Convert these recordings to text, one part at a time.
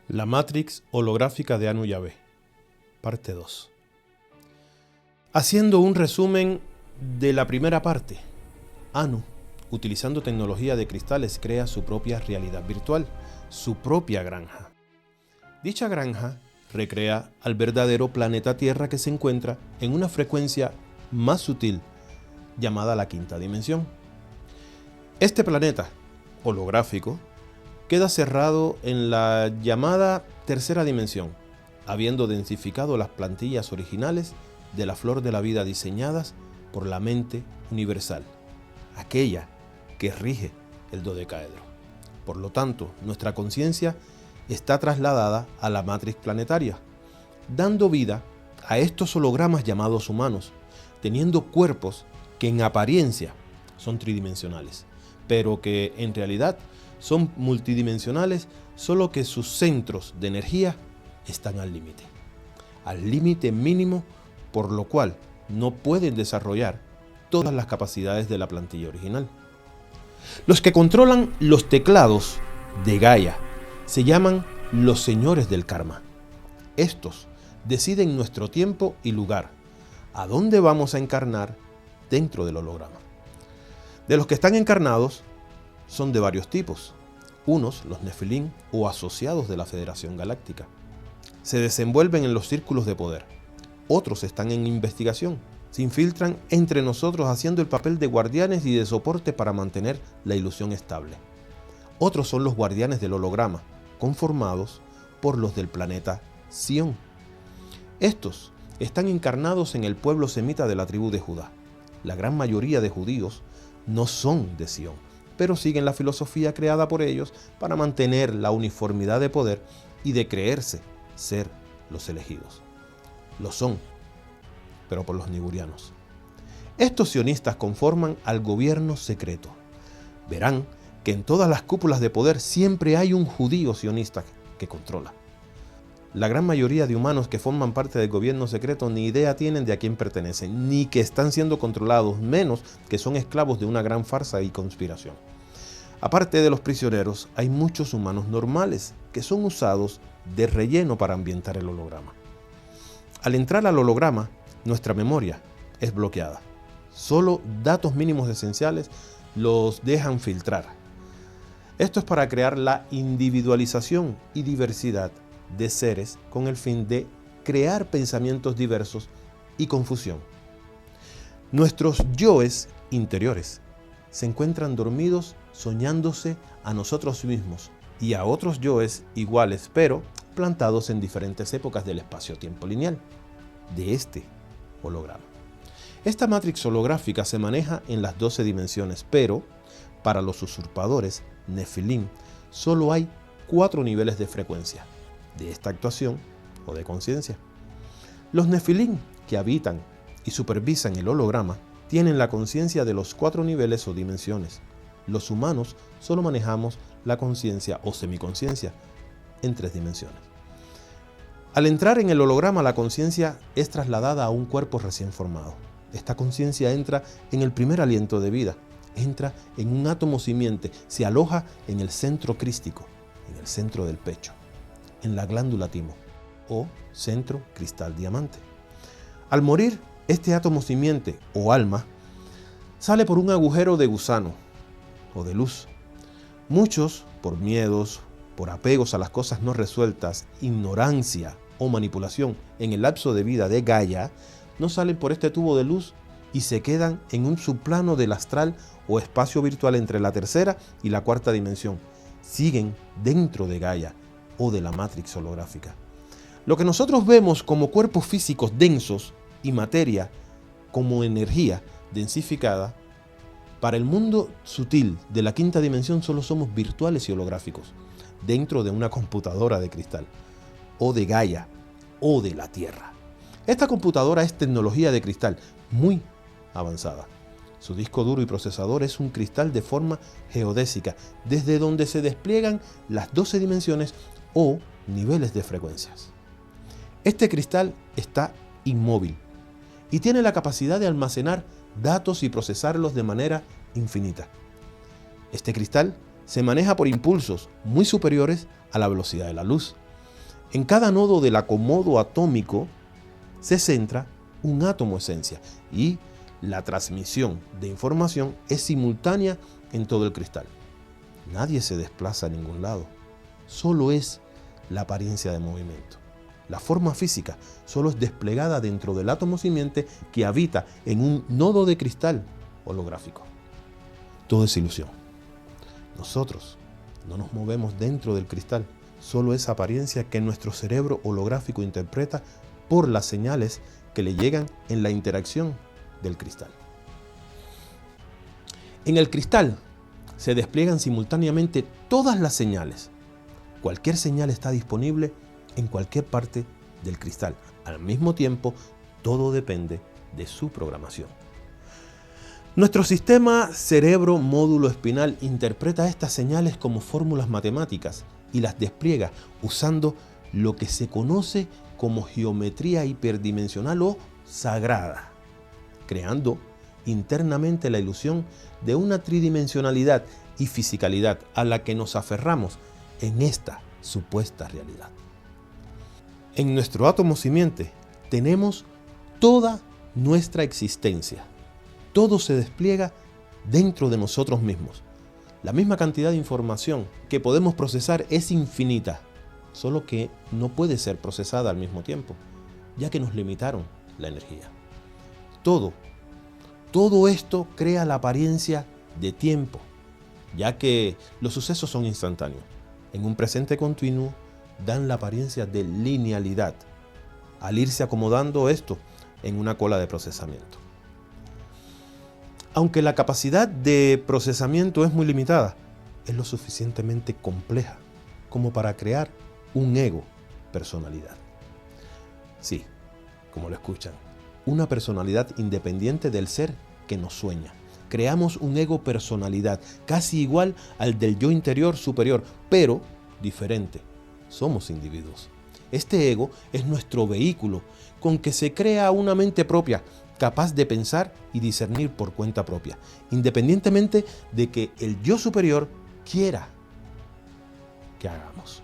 La Matrix holográfica de Anu Yahvé, parte 2. Haciendo un resumen de la primera parte, Anu, utilizando tecnología de cristales, crea su propia realidad virtual, su propia granja. Dicha granja recrea al verdadero planeta Tierra que se encuentra en una frecuencia más sutil, llamada la quinta dimensión. Este planeta holográfico queda cerrado en la llamada tercera dimensión, habiendo densificado las plantillas originales de la flor de la vida diseñadas por la mente universal, aquella que rige el dodecaedro. Por lo tanto, nuestra conciencia está trasladada a la matriz planetaria, dando vida a estos hologramas llamados humanos, teniendo cuerpos que en apariencia son tridimensionales, pero que en realidad son multidimensionales, solo que sus centros de energía están al límite mínimo, por lo cual no pueden desarrollar todas las capacidades de la plantilla original. Los que controlan los teclados de Gaia se llaman los señores del karma. Estos deciden nuestro tiempo y lugar, a dónde vamos a encarnar dentro del holograma. De los que están encarnados son de varios tipos. Unos, los Nefilim o asociados de la Federación Galáctica, se desenvuelven en los círculos de poder. Otros están en investigación, se infiltran entre nosotros haciendo el papel de guardianes y de soporte para mantener la ilusión estable. Otros son los guardianes del holograma, conformados por los del planeta Sion. Estos están encarnados en el pueblo semita de la tribu de Judá. La gran mayoría de judíos no son de Sion, pero siguen la filosofía creada por ellos para mantener la uniformidad de poder y de creerse ser los elegidos. Lo son, pero por los nigurianos. Estos sionistas conforman al gobierno secreto. Verán que en todas las cúpulas de poder siempre hay un judío sionista que controla. La gran mayoría de humanos que forman parte del gobierno secreto ni idea tienen de a quién pertenecen, ni que están siendo controlados, menos que son esclavos de una gran farsa y conspiración. Aparte de los prisioneros, hay muchos humanos normales que son usados de relleno para ambientar el holograma. Al entrar al holograma, nuestra memoria es bloqueada. Solo datos mínimos esenciales los dejan filtrar. Esto es para crear la individualización y diversidad de seres con el fin de crear pensamientos diversos y confusión. Nuestros yoes interiores se encuentran dormidos soñándose a nosotros mismos y a otros yoes iguales, pero plantados en diferentes épocas del espacio-tiempo lineal de este holograma. Esta matrix holográfica se maneja en las 12 dimensiones, pero para los usurpadores Nefilim solo hay 4 niveles de frecuencia de esta actuación o de conciencia. Los Nefilim que habitan y supervisan el holograma tienen la conciencia de los 4 niveles o dimensiones. Los humanos solo manejamos la conciencia o semiconciencia en 3 dimensiones. Al entrar en el holograma, la conciencia es trasladada a un cuerpo recién formado. Esta conciencia entra en el primer aliento de vida, entra en un átomo simiente, se aloja en el centro crístico, en el centro del pecho, en la glándula timo o centro cristal diamante. Al morir, este átomo simiente o alma sale por un agujero de gusano o de luz. Muchos, por miedos, por apegos a las cosas no resueltas, ignorancia o manipulación en el lapso de vida de Gaia, no salen por este tubo de luz y se quedan en un subplano del astral o espacio virtual entre la tercera y la cuarta dimensión. Siguen dentro de Gaia o de la matrix holográfica. Lo que nosotros vemos como cuerpos físicos densos y materia como energía densificada, para el mundo sutil de la quinta dimensión solo somos virtuales y holográficos, dentro de una computadora de cristal, o de Gaia, o de la Tierra. Esta computadora es tecnología de cristal muy avanzada. Su disco duro y procesador es un cristal de forma geodésica, desde donde se despliegan las 12 dimensiones o niveles de frecuencias. Este cristal está inmóvil y tiene la capacidad de almacenar datos y procesarlos de manera infinita. Este cristal se maneja por impulsos muy superiores a la velocidad de la luz. En cada nodo del acomodo atómico se centra un átomo esencia y la transmisión de información es simultánea en todo el cristal. Nadie se desplaza a ningún lado, solo es la apariencia de movimiento. La forma física solo es desplegada dentro del átomo simiente que habita en un nodo de cristal holográfico. Todo es ilusión. Nosotros no nos movemos dentro del cristal, solo es apariencia que nuestro cerebro holográfico interpreta por las señales que le llegan en la interacción del cristal. En el cristal se despliegan simultáneamente todas las señales. Cualquier señal está disponible en cualquier parte del cristal. Al mismo tiempo, todo depende de su programación. Nuestro sistema cerebro-módulo espinal interpreta estas señales como fórmulas matemáticas y las despliega usando lo que se conoce como geometría hiperdimensional o sagrada, creando internamente la ilusión de una tridimensionalidad y fisicalidad a la que nos aferramos en esta supuesta realidad. En nuestro átomo simiente tenemos toda nuestra existencia. Todo se despliega dentro de nosotros mismos. La misma cantidad de información que podemos procesar es infinita, solo que no puede ser procesada al mismo tiempo, ya que nos limitaron la energía. Todo esto crea la apariencia de tiempo, ya que los sucesos son instantáneos. En un presente continuo dan la apariencia de linealidad, al irse acomodando esto en una cola de procesamiento. Aunque la capacidad de procesamiento es muy limitada, es lo suficientemente compleja como para crear un ego personalidad. Sí, como lo escuchan, una personalidad independiente del ser que nos sueña. Creamos un ego personalidad casi igual al del yo interior superior, pero diferente. Somos individuos. Este ego es nuestro vehículo con que se crea una mente propia, capaz de pensar y discernir por cuenta propia, independientemente de que el yo superior quiera que hagamos.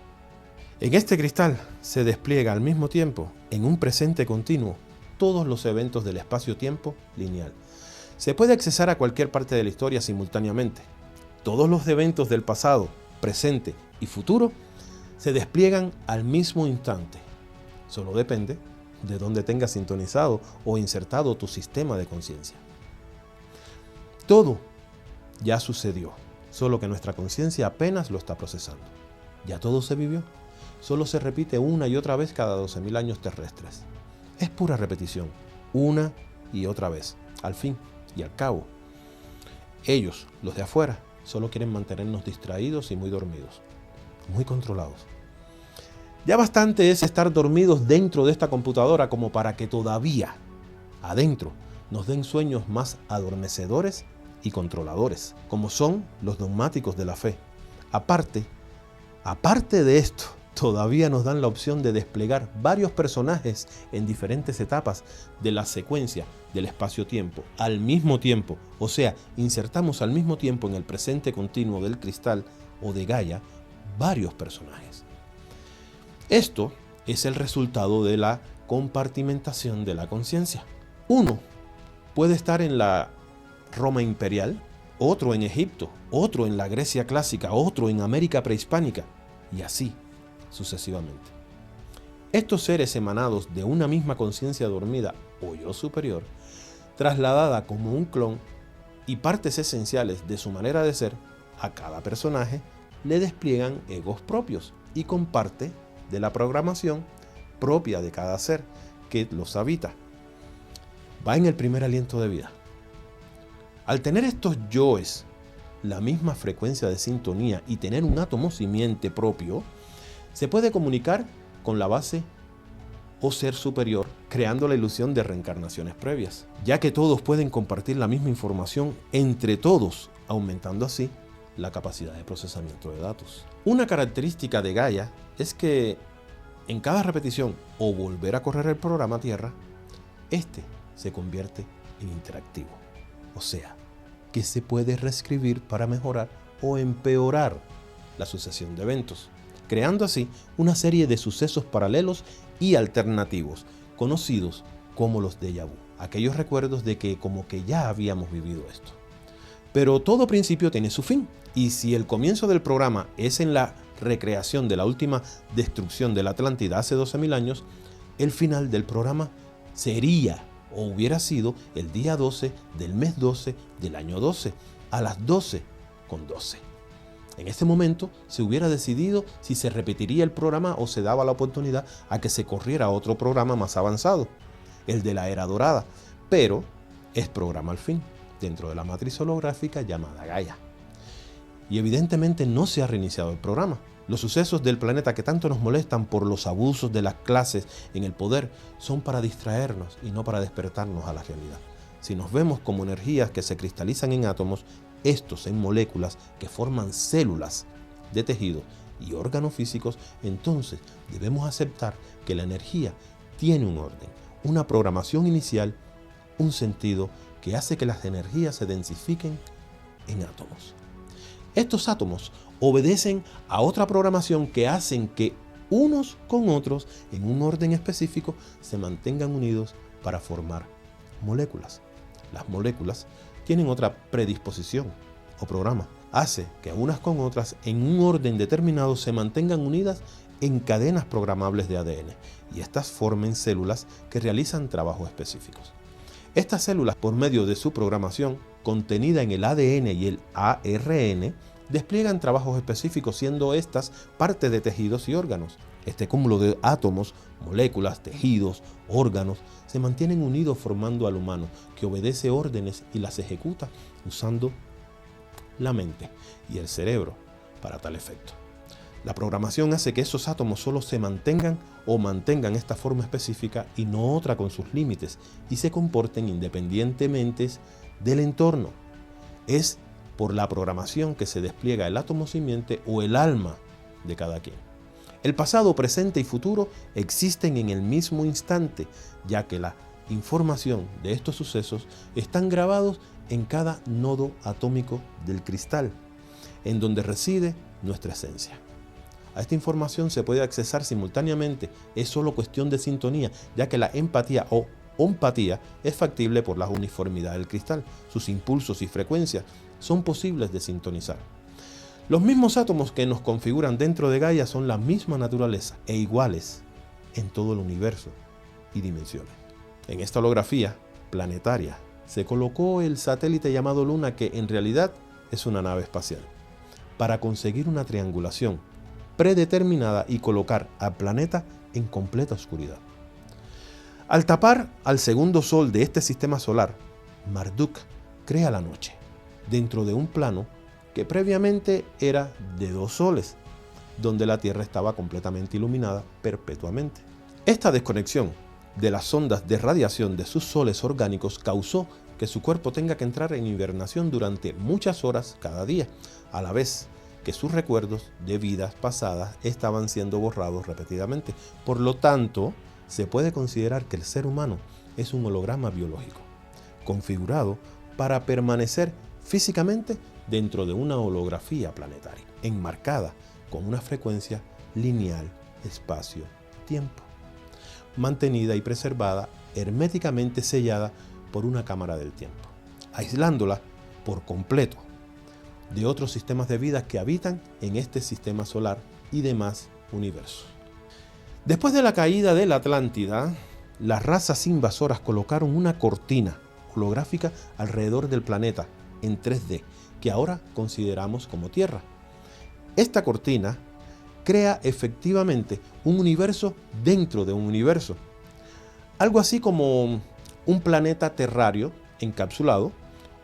En este cristal se despliega al mismo tiempo, en un presente continuo, todos los eventos del espacio-tiempo lineal. Se puede accesar a cualquier parte de la historia simultáneamente. Todos los eventos del pasado, presente y futuro se despliegan al mismo instante. Solo depende de dónde tengas sintonizado o insertado tu sistema de conciencia. Todo ya sucedió, solo que nuestra conciencia apenas lo está procesando. Ya todo se vivió, solo se repite una y otra vez cada 12.000 años terrestres. Es pura repetición, una y otra vez, al fin y al cabo. Ellos, los de afuera, solo quieren mantenernos distraídos y muy dormidos, muy controlados. Ya bastante es estar dormidos dentro de esta computadora como para que todavía, adentro, nos den sueños más adormecedores y controladores, como son los dogmáticos de la fe. Aparte de esto, todavía nos dan la opción de desplegar varios personajes en diferentes etapas de la secuencia del espacio-tiempo al mismo tiempo, o sea, insertamos al mismo tiempo en el presente continuo del cristal o de Gaia varios personajes. Esto es el resultado de la compartimentación de la conciencia. Uno puede estar en la Roma imperial, otro en Egipto, otro en la Grecia clásica, otro en América prehispánica, y así sucesivamente. Estos seres emanados de una misma conciencia dormida o yo superior, trasladada como un clon y partes esenciales de su manera de ser, a cada personaje le despliegan egos propios y con parte de la programación propia de cada ser que los habita. Va en el primer aliento de vida. Al tener estos yoes la misma frecuencia de sintonía y tener un átomo simiente propio, se puede comunicar con la base o ser superior, creando la ilusión de reencarnaciones previas, ya que todos pueden compartir la misma información entre todos, aumentando así la capacidad de procesamiento de datos. Una característica de Gaia es que en cada repetición o volver a correr el programa Tierra, este se convierte en interactivo. O sea, que se puede reescribir para mejorar o empeorar la sucesión de eventos, creando así una serie de sucesos paralelos y alternativos, conocidos como los déjà vu, aquellos recuerdos de que como que ya habíamos vivido esto. Pero todo principio tiene su fin, y si el comienzo del programa es en la recreación de la última destrucción de la Atlántida hace 12.000 años, el final del programa sería o hubiera sido el día 12 del mes 12 del año 12, a las 12:12. En este momento se hubiera decidido si se repetiría el programa o se daba la oportunidad a que se corriera otro programa más avanzado, el de la Era Dorada, pero es programa al fin, dentro de la matriz holográfica llamada Gaia. Y evidentemente no se ha reiniciado el programa. Los sucesos del planeta que tanto nos molestan por los abusos de las clases en el poder son para distraernos y no para despertarnos a la realidad. Si nos vemos como energías que se cristalizan en átomos, estos en moléculas que forman células de tejido y órganos físicos, entonces debemos aceptar que la energía tiene un orden, una programación inicial, un sentido que hace que las energías se densifiquen en átomos. Estos átomos obedecen a otra programación que hacen que unos con otros en un orden específico se mantengan unidos para formar moléculas. Las moléculas tienen otra predisposición o programa. Hace que unas con otras en un orden determinado se mantengan unidas en cadenas programables de ADN y estas formen células que realizan trabajos específicos. Estas células, por medio de su programación contenida en el ADN y el ARN, despliegan trabajos específicos, siendo estas parte de tejidos y órganos. Este cúmulo de átomos, moléculas, tejidos, órganos, se mantienen unidos formando al humano, que obedece órdenes y las ejecuta usando la mente y el cerebro para tal efecto. La programación hace que esos átomos solo se mantengan esta forma específica y no otra con sus límites, y se comporten independientemente del entorno. Es por la programación que se despliega el átomo simiente o el alma de cada quien. El pasado, presente y futuro existen en el mismo instante, ya que la información de estos sucesos están grabados en cada nodo atómico del cristal, en donde reside nuestra esencia. A esta información se puede accesar simultáneamente, es solo cuestión de sintonía, ya que la empatía o ompatía es factible por la uniformidad del cristal. Sus impulsos y frecuencias son posibles de sintonizar. Los mismos átomos que nos configuran dentro de Gaia son la misma naturaleza e iguales en todo el universo y dimensiones. En esta holografía planetaria se colocó el satélite llamado Luna, que en realidad es una nave espacial, para conseguir una triangulación predeterminada y colocar al planeta en completa oscuridad. Al tapar al segundo sol de este sistema solar, Marduk crea la noche dentro de un plano que previamente era de 2 soles, donde la Tierra estaba completamente iluminada perpetuamente. Esta desconexión de las ondas de radiación de sus soles orgánicos causó que su cuerpo tenga que entrar en hibernación durante muchas horas cada día, a la vez que sus recuerdos de vidas pasadas estaban siendo borrados repetidamente. Por lo tanto, se puede considerar que el ser humano es un holograma biológico, configurado para permanecer físicamente dentro de una holografía planetaria, enmarcada con una frecuencia lineal, espacio-tiempo, mantenida y preservada, herméticamente sellada por una cámara del tiempo, aislándola por completo de otros sistemas de vida que habitan en este sistema solar y demás universos. Después de la caída de la Atlántida, las razas invasoras colocaron una cortina holográfica alrededor del planeta en 3D, que ahora consideramos como Tierra. Esta cortina crea efectivamente un universo dentro de un universo, algo así como un planeta terrario encapsulado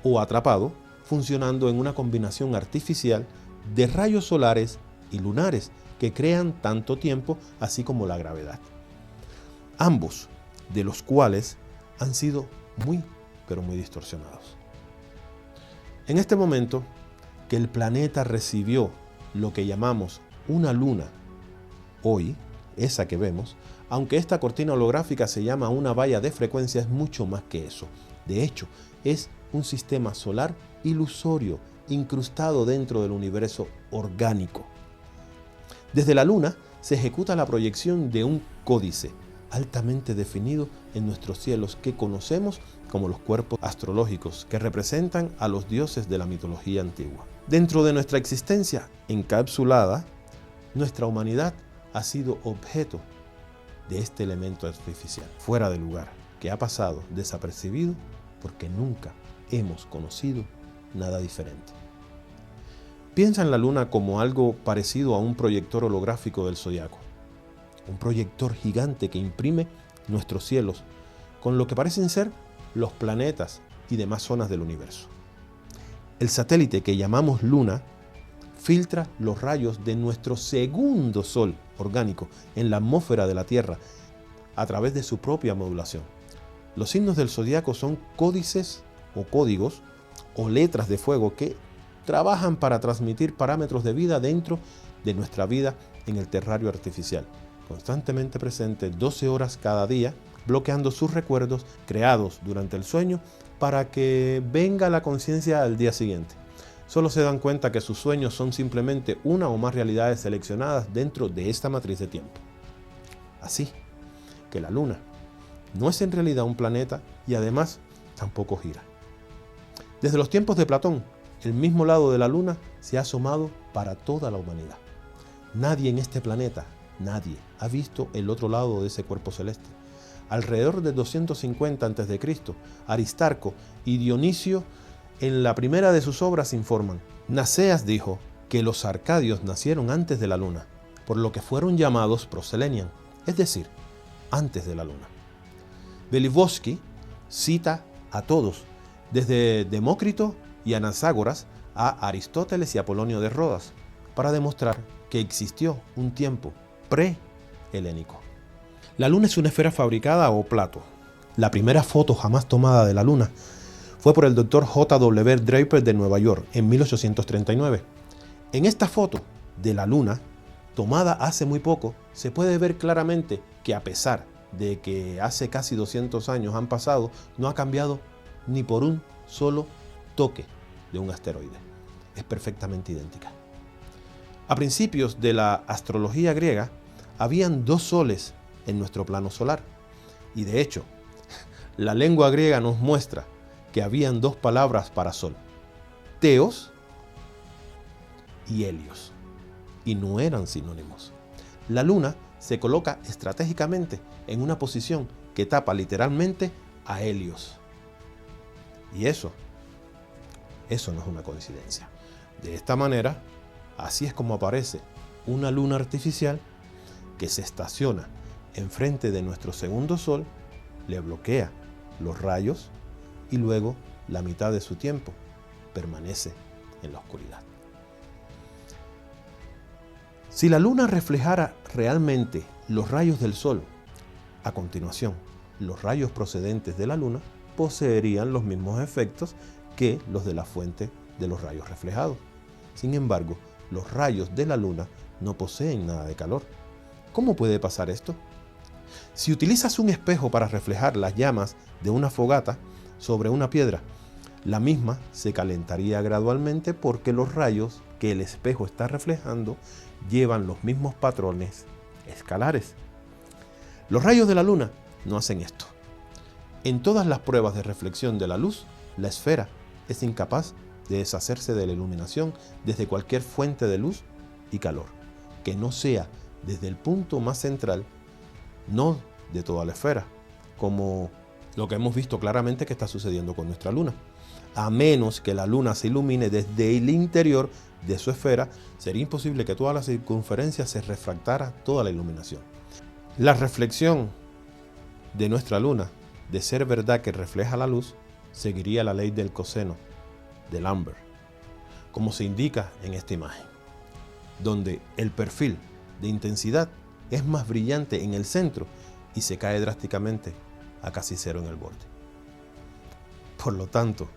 o atrapado, funcionando en una combinación artificial de rayos solares y lunares que crean tanto tiempo así como la gravedad, ambos de los cuales han sido muy distorsionados. En este momento que el planeta recibió lo que llamamos una luna, hoy, esa que vemos, aunque esta cortina holográfica se llama una valla de frecuencia, es mucho más que eso. De hecho, es un sistema solar ilusorio, incrustado dentro del universo orgánico. Desde la Luna se ejecuta la proyección de un códice altamente definido en nuestros cielos que conocemos como los cuerpos astrológicos, que representan a los dioses de la mitología antigua. Dentro de nuestra existencia encapsulada, nuestra humanidad ha sido objeto de este elemento artificial, fuera de lugar, que ha pasado desapercibido porque nunca hemos conocido nada diferente. Piensa en la Luna como algo parecido a un proyector holográfico del zodiaco, un proyector gigante que imprime nuestros cielos con lo que parecen ser los planetas y demás zonas del universo. El satélite que llamamos Luna filtra los rayos de nuestro segundo Sol orgánico en la atmósfera de la Tierra a través de su propia modulación. Los signos del zodiaco son códices o códigos o letras de fuego que trabajan para transmitir parámetros de vida dentro de nuestra vida en el terrario artificial, constantemente presente 12 horas cada día, bloqueando sus recuerdos creados durante el sueño para que venga la conciencia al día siguiente. Solo se dan cuenta que sus sueños son simplemente una o más realidades seleccionadas dentro de esta matriz de tiempo. Así que la Luna no es en realidad un planeta y además tampoco gira. Desde los tiempos de Platón, el mismo lado de la Luna se ha asomado para toda la humanidad. Nadie en este planeta, nadie, ha visto el otro lado de ese cuerpo celeste. Alrededor de 250 a.C., Aristarco y Dionisio en la primera de sus obras informan: Naseas dijo que los arcadios nacieron antes de la Luna, por lo que fueron llamados proselenian, es decir, antes de la Luna. Velikovsky cita a todos, desde Demócrito y Anaxágoras a Aristóteles y Apolonio de Rodas, para demostrar que existió un tiempo pre-helénico. La Luna es una esfera fabricada o plato. La primera foto jamás tomada de la Luna fue por el Dr. J.W. Draper de Nueva York en 1839. En esta foto de la Luna, tomada hace muy poco, se puede ver claramente que a pesar de que hace casi 200 años han pasado, no ha cambiado ni por un solo toque de un asteroide. Es perfectamente idéntica. A principios de la astrología griega, habían dos soles en nuestro plano solar. Y de hecho, la lengua griega nos muestra que habían dos palabras para sol: Theos y Helios. Y no eran sinónimos. La Luna se coloca estratégicamente en una posición que tapa literalmente a Helios. Y eso no es una coincidencia. De esta manera, así es como aparece una luna artificial que se estaciona enfrente de nuestro segundo sol, le bloquea los rayos y luego la mitad de su tiempo permanece en la oscuridad. Si la luna reflejara realmente los rayos del sol, a continuación, los rayos procedentes de la luna poseerían los mismos efectos que los de la fuente de los rayos reflejados. Sin embargo, los rayos de la luna no poseen nada de calor. ¿Cómo puede pasar esto? Si utilizas un espejo para reflejar las llamas de una fogata sobre una piedra, la misma se calentaría gradualmente porque los rayos que el espejo está reflejando llevan los mismos patrones escalares. Los rayos de la luna no hacen esto. En todas las pruebas de reflexión de la luz, la esfera es incapaz de deshacerse de la iluminación desde cualquier fuente de luz y calor, que no sea desde el punto más central, no de toda la esfera, como lo que hemos visto claramente que está sucediendo con nuestra luna. A menos que la luna se ilumine desde el interior de su esfera, sería imposible que toda la circunferencia se refractara toda la iluminación. La reflexión de nuestra luna, de ser verdad que refleja la luz, seguiría la ley del coseno de Lambert, como se indica en esta imagen, donde el perfil de intensidad es más brillante en el centro y se cae drásticamente a casi cero en el borde. Por lo tanto,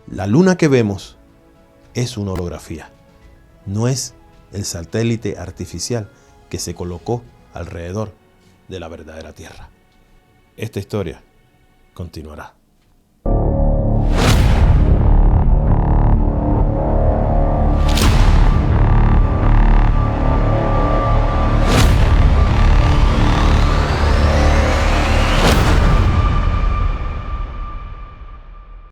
la luna que vemos es una holografía, no es el satélite artificial que se colocó alrededor de la verdadera Tierra. Esta historia continuará.